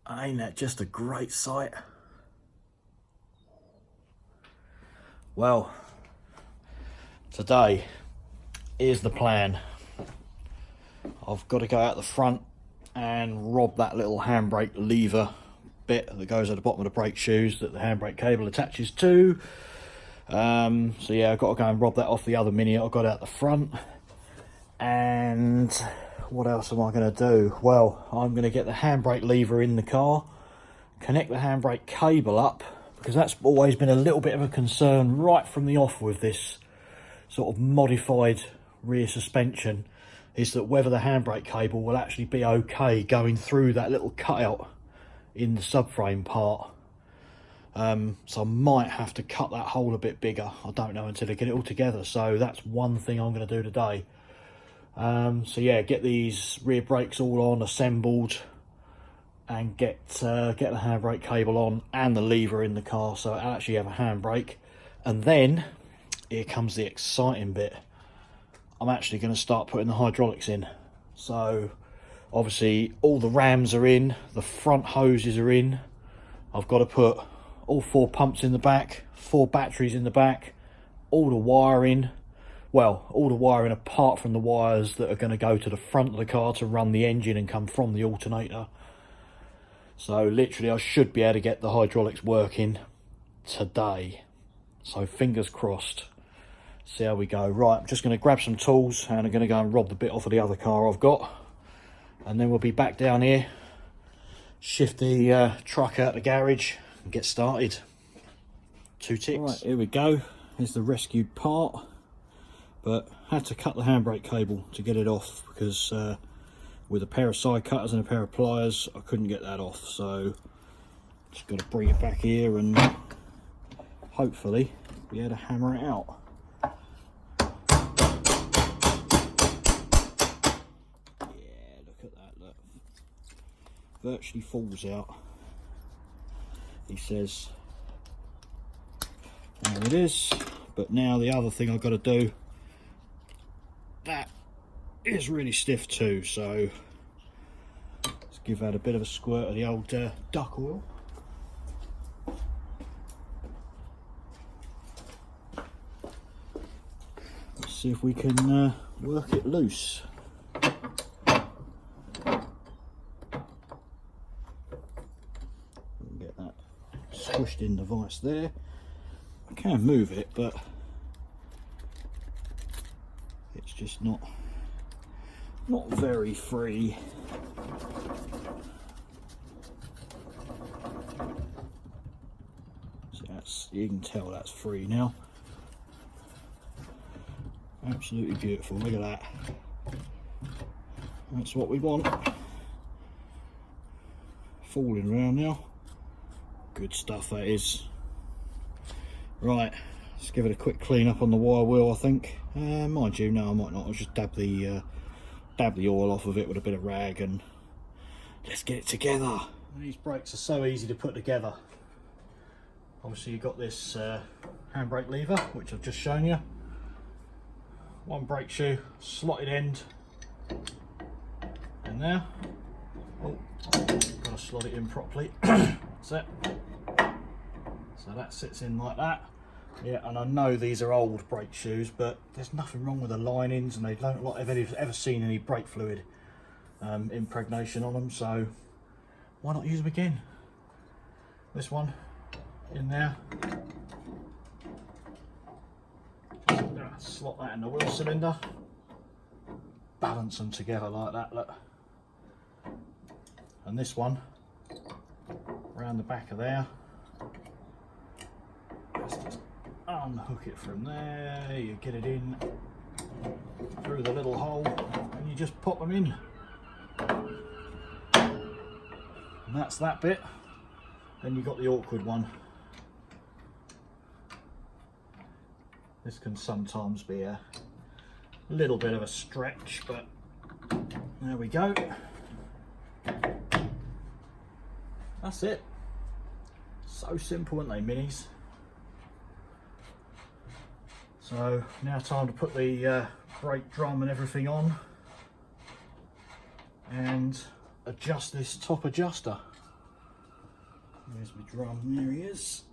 Ain't that just a great sight? Well, today is the plan. I've got to go out the front and rob that little handbrake lever bit that goes at the bottom of the brake shoes that the handbrake cable attaches to. So yeah, I've got to go and rob that off the other Mini I've got out the front. And what else am I going to do? Well, I'm going to get the handbrake lever in the car, connect the handbrake cable up, because that's always been a little bit of a concern right from the off with this sort of modified rear suspension, is that whether the handbrake cable will actually be okay going through that little cutout in the subframe part. So I might have to cut that hole a bit bigger. I don't know until I get it all together. So that's one thing I'm going to do today. So yeah, get these rear brakes all on, assembled, and get the handbrake cable on and the lever in the car, so I actually have a handbrake. And then here comes the exciting bit. I'm actually going to start putting the hydraulics in. So obviously all the rams are in, the front hoses are in. I've got to put all 4 pumps in the back, 4 batteries in the back, all the wiring. Well, all the wiring apart from the wires that are going to go to the front of the car to run the engine and come from the alternator. So literally I should be able to get the hydraulics working today. So fingers crossed. See how we go. Right, I'm just going to grab some tools and I'm going to go and rob the bit off of the other car I've got. And then we'll be back down here, shift the truck out the garage and get started. 2 ticks. Right, here we go. Here's the rescued part. But had to cut the handbrake cable to get it off, because with a pair of side cutters and a pair of pliers I couldn't get that off. So just got to bring it back here and hopefully be able to hammer it out. Yeah, look at that, look. Virtually falls out. He says there it is. But now the other thing I've got to do, that is really stiff too, so let's give that a bit of a squirt of the old duck oil. Let's see if we can work it loose. Get that squished in the vise there. I can move it, but it's just not very free. So that's, you can tell that's free now. Absolutely beautiful, look at that. That's what we want. Falling around now. Good stuff that is. Right, let's give it a quick clean up on the wire wheel, I think. Mind you, no, I might not. I'll just dab the oil off of it with a bit of rag and let's get it together. These brakes are so easy to put together. Obviously you've got this handbrake lever, which I've just shown you. 1 brake shoe, slotted end in there. Oh, got to slot it in properly. That's it. So that sits in like that. Yeah, and I know these are old brake shoes, but there's nothing wrong with the linings, and they don't look like I've ever seen any brake fluid impregnation on them, so why not use them again? This one in there. Just slot that in the wheel cylinder. Balance them together like that, look. And this one around the back of there. Let's just unhook it from there, you get it in through the little hole and you just pop them in. And that's that bit. Then you've got the awkward one. This can sometimes be a little bit of a stretch, but there we go. That's it. So simple, aren't they, Minis? So now time to put the brake drum and everything on and adjust this top adjuster. There's my drum, there he is.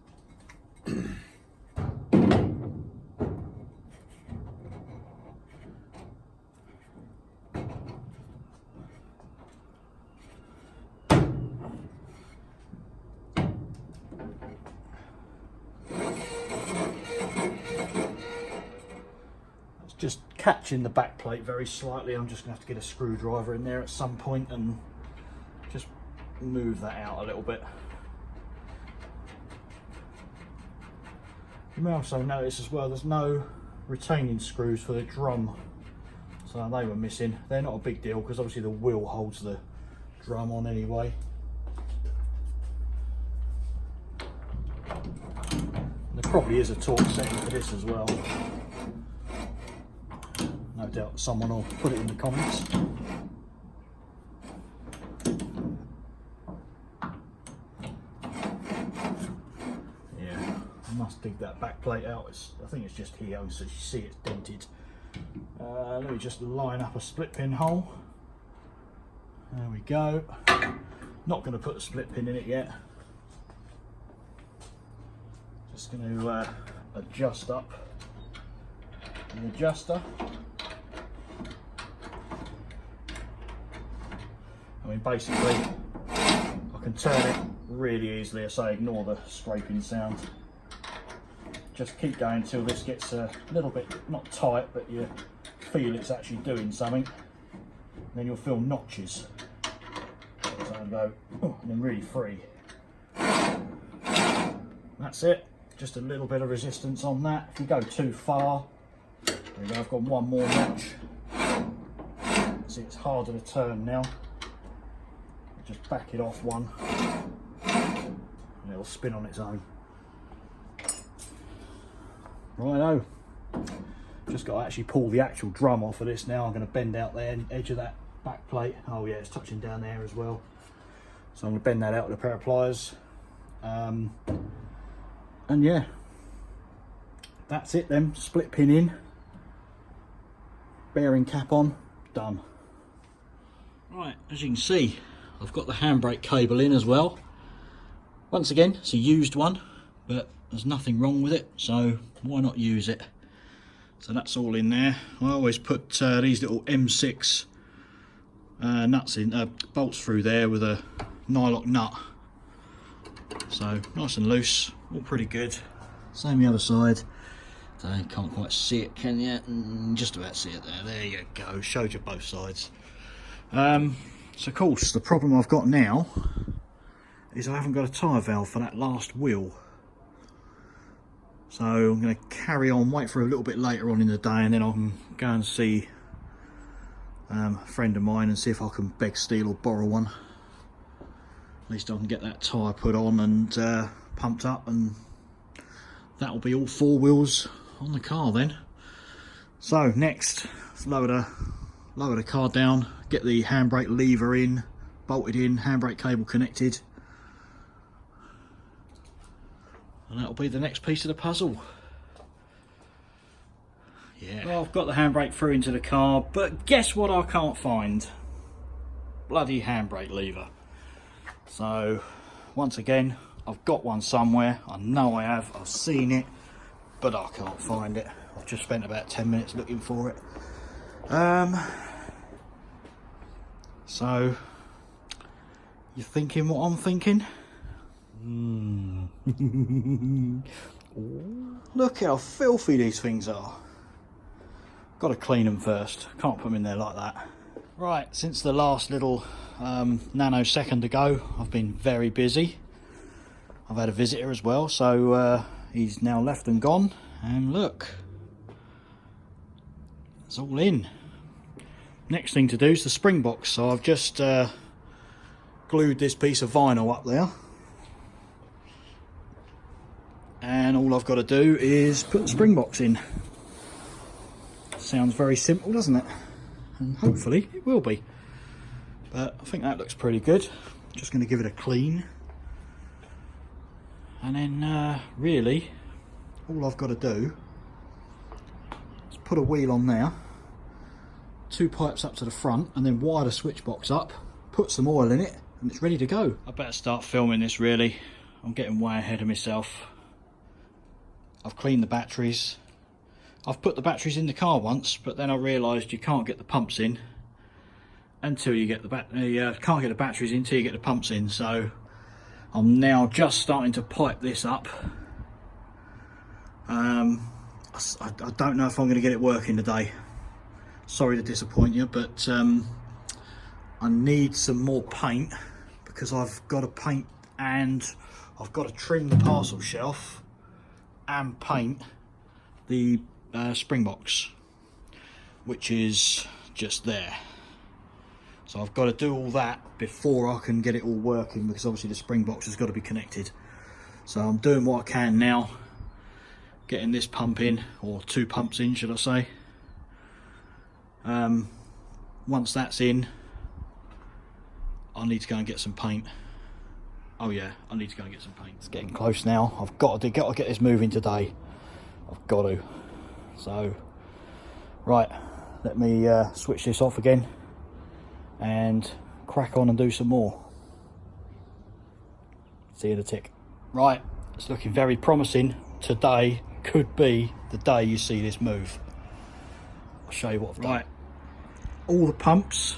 Just catching the back plate very slightly. I'm just going to have to get a screwdriver in there at some point and just move that out a little bit. You may also notice as well there's no retaining screws for the drum, so they were missing. They're not a big deal because obviously the wheel holds the drum on anyway. And there probably is a torque setting for this as well. No doubt someone will put it in the comments. Yeah, I must dig that back plate out. I think it's just here, so you see it's dented. Let me just line up a split pin hole. There we go. Not going to put the split pin in it yet. Just going to adjust up the adjuster. I mean, basically, I can turn it really easily. I say ignore the scraping sound. Just keep going until this gets a little bit, not tight, but you feel it's actually doing something. And then you'll feel notches. So I'll go, oh, and then really free. That's it. Just a little bit of resistance on that. If you go too far, there we go, I've got one more notch. See, it's harder to turn now. Just back it off one, and it'll spin on its own. Righto. Just got to actually pull the actual drum off of this now. I'm going to bend out the edge of that back plate. Oh yeah, it's touching down there as well. So I'm going to bend that out with a pair of pliers. And yeah, that's it then. Split pin in, bearing cap on, done. Right, as you can see, I've got the handbrake cable in as well. Once again, it's a used one, but there's nothing wrong with it, so why not use it? So that's all in there. I always put these little M6 nuts in, bolts through there with a nylock nut. So nice and loose, all pretty good. Same the other side. So you can't quite see it, can you? Just about see it there. There you go. Showed you both sides. So of course the problem I've got now is I haven't got a tyre valve for that last wheel. So I'm going to carry on, wait for a little bit later on in the day, and then I can go and see a friend of mine and see if I can beg, steal or borrow one. At least I can get that tyre put on and pumped up, and that'll be all four wheels on the car then. So next, let's lower the car down, get the handbrake lever in, bolted in, handbrake cable connected, and that'll be the next piece of the puzzle. Yeah. Well, I've got the handbrake through into the car, but guess what I can't find? Bloody handbrake lever. So once again, I've got one somewhere. I know I have, I've seen it, but I can't find it. I've just spent about 10 minutes looking for it. So you're thinking what I'm thinking? Look how filthy these things are. Got to clean them first. Can't put them in there like that. Right, since the last little nanosecond ago, I've been very busy. I've had a visitor as well, so he's now left and gone. And look, it's all in. Next thing to do is the spring box. So I've just glued this piece of vinyl up there, and all I've got to do is put the spring box in. Sounds very simple, doesn't it? And hopefully it will be. But I think that looks pretty good. Just going to give it a clean, and then really all I've got to do is put a wheel on there, 2 pipes up to the front, and then wire the switch box up, put some oil in it, and it's ready to go. I better start filming this really. I'm getting way ahead of myself. I've cleaned the batteries. I've put the batteries in the car once, but then I realised you can't get the pumps in until you get the can't get the batteries in until you get the pumps in. So I'm now just starting to pipe this up. I don't know if I'm going to get it working today. Sorry to disappoint you, but I need some more paint because I've got to paint and I've got to trim the parcel shelf and paint the spring box, which is just there. So I've got to do all that before I can get it all working, because obviously the spring box has got to be connected. So I'm doing what I can now, getting this pump in, or two pumps in should I say. Once that's in, I need to go and get some paint. Oh yeah, I need to go and get some paint. It's getting close now. I've got to get this moving today. I've got to. So, right, let me switch this off again and crack on and do some more. See you in a tick. Right, it's looking very promising. Today could be the day you see this move. I'll show you what I've done. Right, all the pumps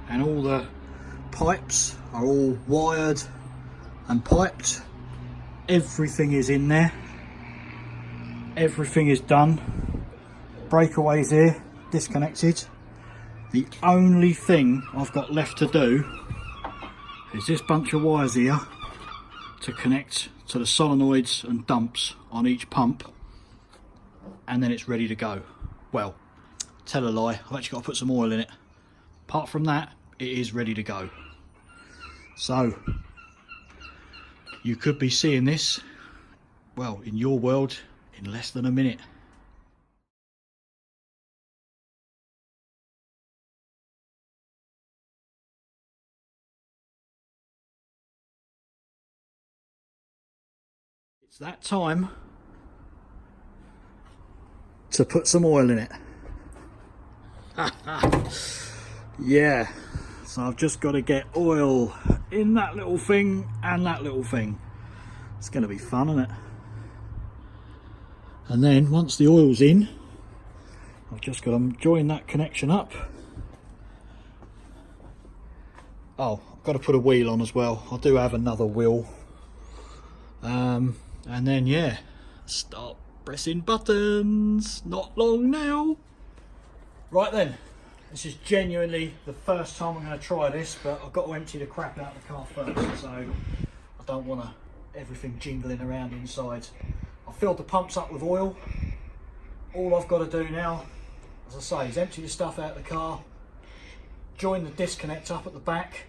and all the pipes are all wired and piped. Everything is in there. Everything is done. Breakaways here, disconnected. The only thing I've got left to do is this bunch of wires here to connect to the solenoids and dumps on each pump, and then it's ready to go. Well, tell a lie, I've actually got to put some oil in it. Apart from that, it is ready to go. So you could be seeing this, well, in your world, in less than a minute. It's that time to put some oil in it. Yeah, so I've just got to get oil in that little thing and that little thing. It's going to be fun, isn't it? And then once the oil's in, I've just got to join that connection up. Oh, I've got to put a wheel on as well. I do have another wheel. And then yeah, start pressing buttons. Not long now. Right then, this is genuinely the first time I'm going to try this, but I've got to empty the crap out of the car first, so I don't want everything jingling around inside. I've filled the pumps up with oil. All I've got to do now, as I say, is empty the stuff out of the car, join the disconnect up at the back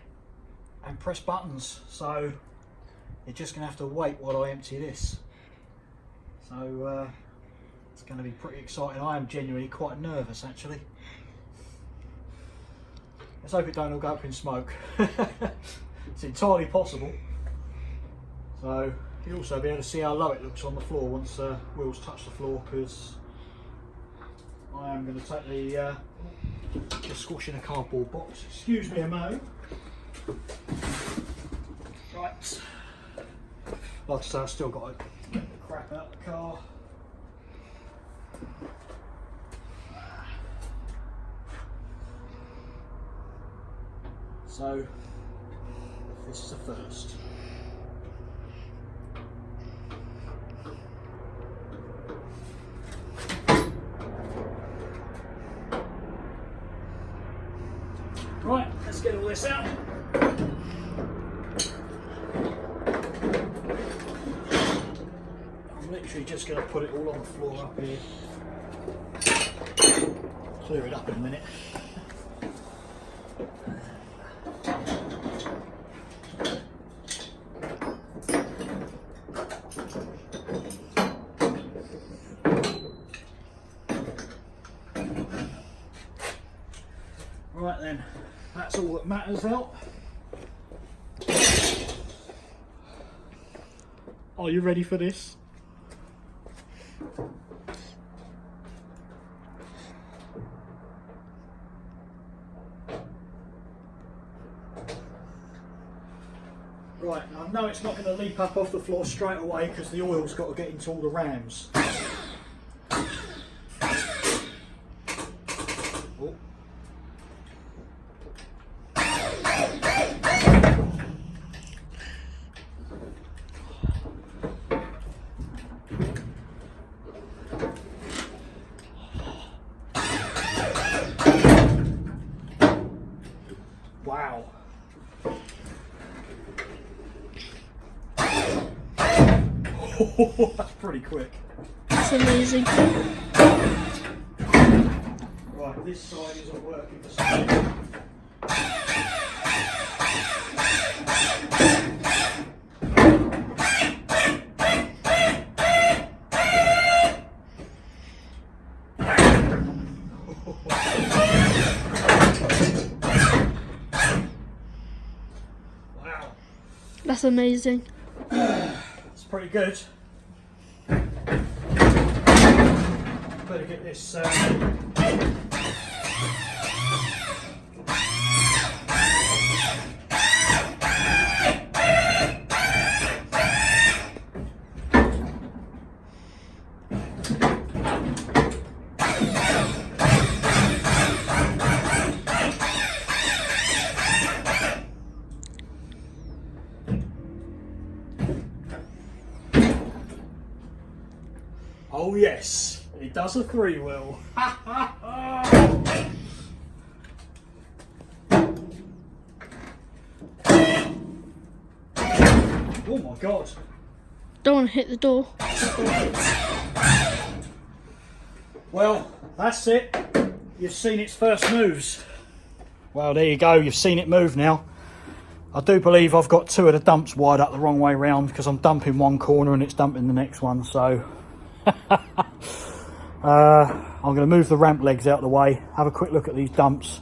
and press buttons. So you're just going to have to wait while I empty this. So it's going to be pretty exciting. I am genuinely quite nervous actually. Let's hope it don't all go up in smoke. It's entirely possible. So you'll also be able to see how low it looks on the floor once wheels touch the floor, because I am going to take the just squashing a cardboard box. Excuse me a moment. Right. Like I say, I've still got to get the crap out of the car. So, this is a first. Right, let's get all this out. I'm literally just going to put it all on the floor up here. Clear it up in a minute. Right then, that's all that matters out. Are you ready for this? Right, I know it's not going to leap up off the floor straight away because the oil's got to get into all the rams. Oh. Wow. That's pretty quick. That's amazing. Right, this side isn't working for some reason. Wow. That's amazing. It's pretty good. Better get this. Oh yes, it does a 3-wheel. Oh my god. Don't want to hit the door. Well, that's it. You've seen its first moves. Well, there you go. You've seen it move now. I do believe I've got 2 of the dumps wired up the wrong way round because I'm dumping one corner and it's dumping the next one. So I'm going to move the ramp legs out of the way, have a quick look at these dumps,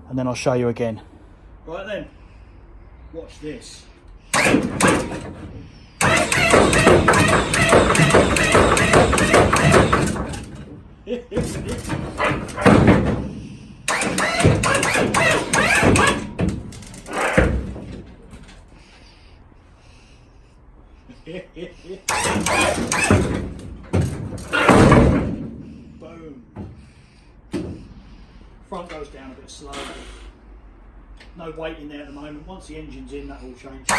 and then I'll show you again. Right then, watch this. Boom. Front goes down a bit slow. No weight in there at the moment. Once the engine's in, that will change.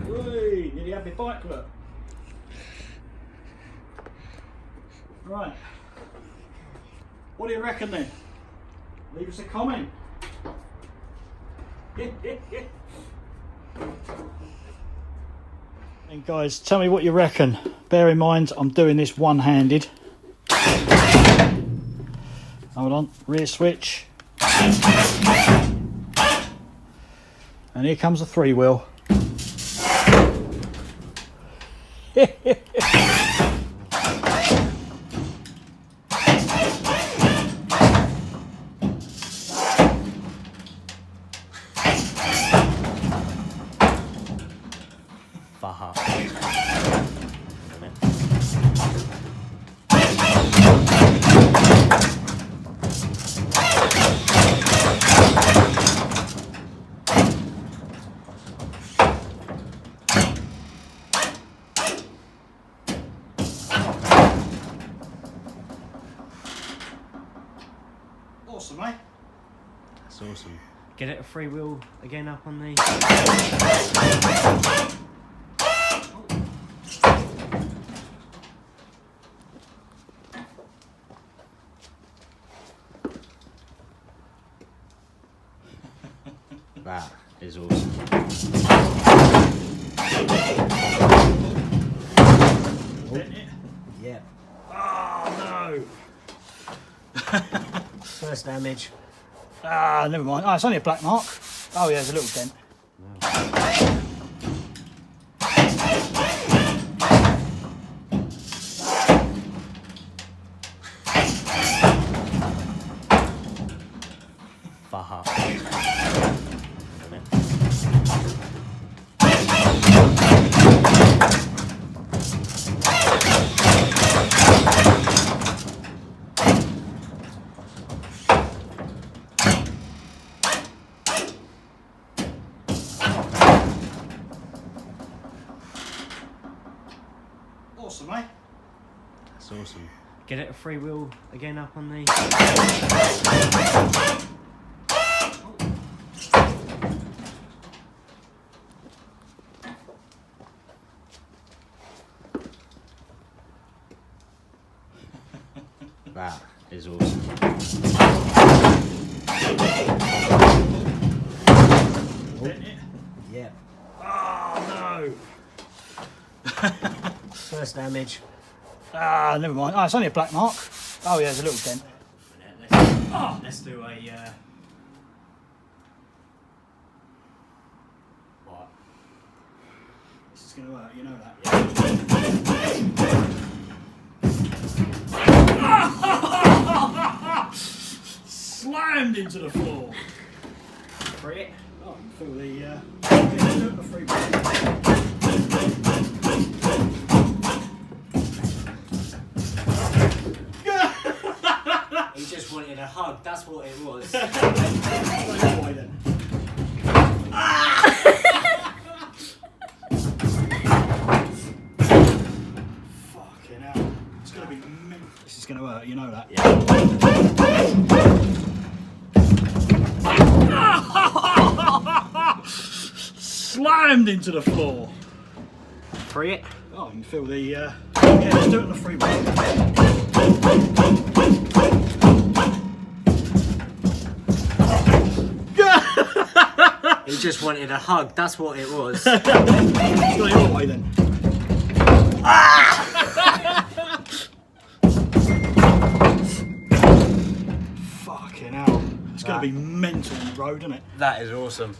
Whee, nearly had my bike look. Right. What do you reckon then? Leave us a comment. And guys, tell me what you reckon. Bear in mind, I'm doing this one-handed. Hold on, rear switch. And here comes a 3-wheel. Awesome, eh? That's awesome. Get it a 3-wheel again up on the... That is awesome. Yeah. Oh no! First damage. Ah, never mind. Oh, it's only a black mark. Oh yeah, there's a little dent. Faha. mate. That's awesome. Get it a free wheel again up on the... That is awesome. Yeah. Oh no! First damage. Ah, never mind. Oh, it's only a black mark. Oh yeah, there's a little dent. Let's do a... What? This is going to hurt, you know that. Slammed into the floor. Free it. Oh, I can feel the... yeah, do it the free He just wanted a hug, that's what it was. Boy, then. Fucking hell. It's going to be mint. This is going to hurt, you know that. Slammed into the floor. Free it. Oh, you can feel the... yeah, let's do it on the free He just wanted a hug, that's what it was. It's got your way then. Fucking hell. It's going to be mental on the road, isn't it? That is awesome.